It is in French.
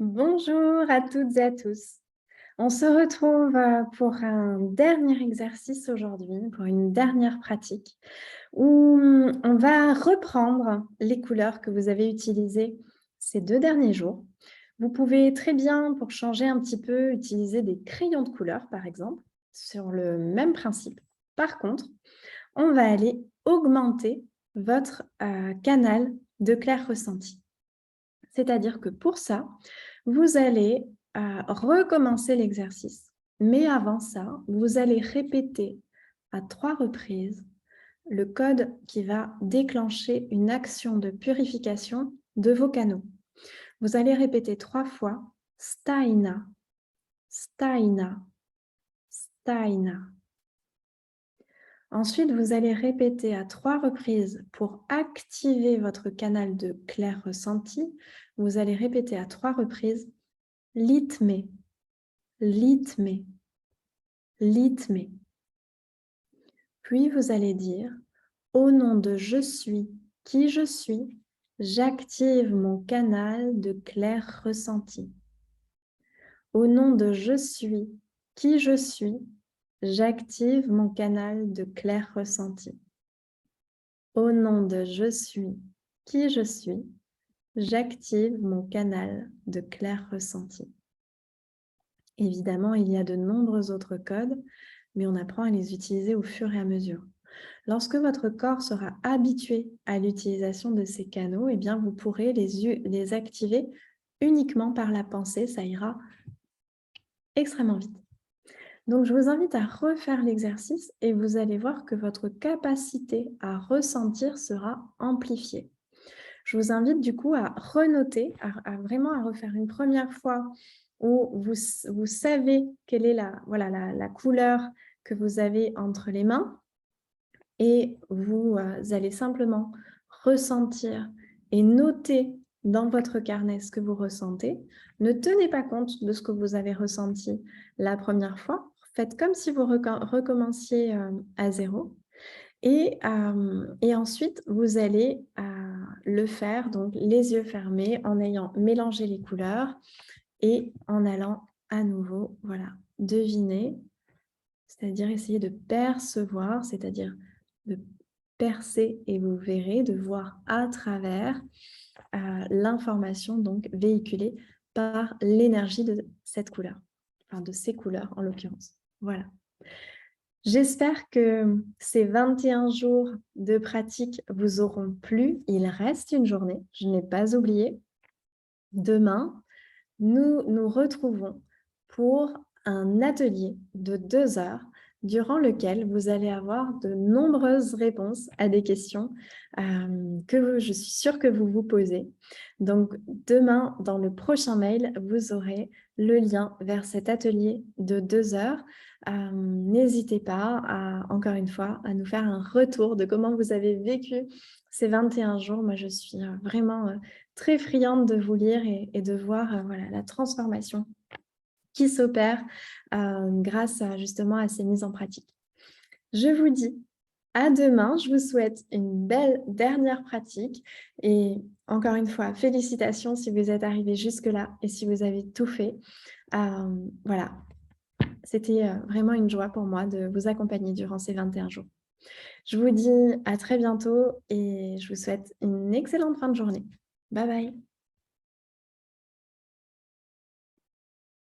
Bonjour à toutes et à tous. On se retrouve pour un dernier exercice aujourd'hui, pour une dernière pratique, où on va reprendre les couleurs que vous avez utilisées ces 2 derniers jours. Vous pouvez très bien, pour changer un petit peu, utiliser des crayons de couleur, par exemple, sur le même principe. Par contre, on va aller augmenter votre canal de clair ressenti. C'est-à-dire que pour ça, vous allez recommencer l'exercice. Mais avant ça, vous allez répéter à 3 reprises le code qui va déclencher une action de purification de vos canaux. Vous allez répéter 3 fois Staina, Staina, Staina. Ensuite, vous allez répéter à 3 reprises pour activer votre canal de clair ressenti. Vous allez répéter à 3 reprises Litme, litme, litme. Puis vous allez dire, au nom de je suis, qui je suis, j'active mon canal de clair ressenti. Au nom de je suis, qui je suis, j'active mon canal de clair ressenti. Au nom de je suis, qui je suis, j'active mon canal de clair ressenti. Évidemment, il y a de nombreux autres codes, mais on apprend à les utiliser au fur et à mesure. Lorsque votre corps sera habitué à l'utilisation de ces canaux, eh bien, vous pourrez les activer uniquement par la pensée. Ça ira extrêmement vite. Donc, je vous invite à refaire l'exercice et vous allez voir que votre capacité à ressentir sera amplifiée. Je vous invite du coup à renoter, vraiment à refaire une première fois où vous savez quelle est la couleur que vous avez entre les mains et vous allez simplement ressentir et noter dans votre carnet ce que vous ressentez. Ne tenez pas compte de ce que vous avez ressenti la première fois. Faites comme si vous recommenciez à zéro. Et ensuite, vous allez le faire, donc les yeux fermés, en ayant mélangé les couleurs et en allant à nouveau, voilà, deviner, c'est-à-dire essayer de percevoir, c'est-à-dire de percer et vous verrez, de voir à travers l'information donc véhiculée par l'énergie de cette couleur, enfin de ces couleurs en l'occurrence. Voilà. J'espère que ces 21 jours de pratique vous auront plu. Il reste une journée, je n'ai pas oublié. Demain, nous nous retrouvons pour un atelier de 2 heures durant lequel vous allez avoir de nombreuses réponses à des questions que je suis sûre que vous vous posez. Donc, demain, dans le prochain mail, vous aurez le lien vers cet atelier de 2 heures. N'hésitez pas, encore une fois, à nous faire un retour de comment vous avez vécu ces 21 jours. Moi, je suis vraiment très friande de vous lire et de voir voilà, la transformation qui s'opère grâce justement à ces mises en pratique. Je vous dis à demain. Je vous souhaite une belle dernière pratique et encore une fois, félicitations si vous êtes arrivé jusque-là et si vous avez tout fait. Voilà, c'était vraiment une joie pour moi de vous accompagner durant ces 21 jours. Je vous dis à très bientôt et je vous souhaite une excellente fin de journée. Bye bye.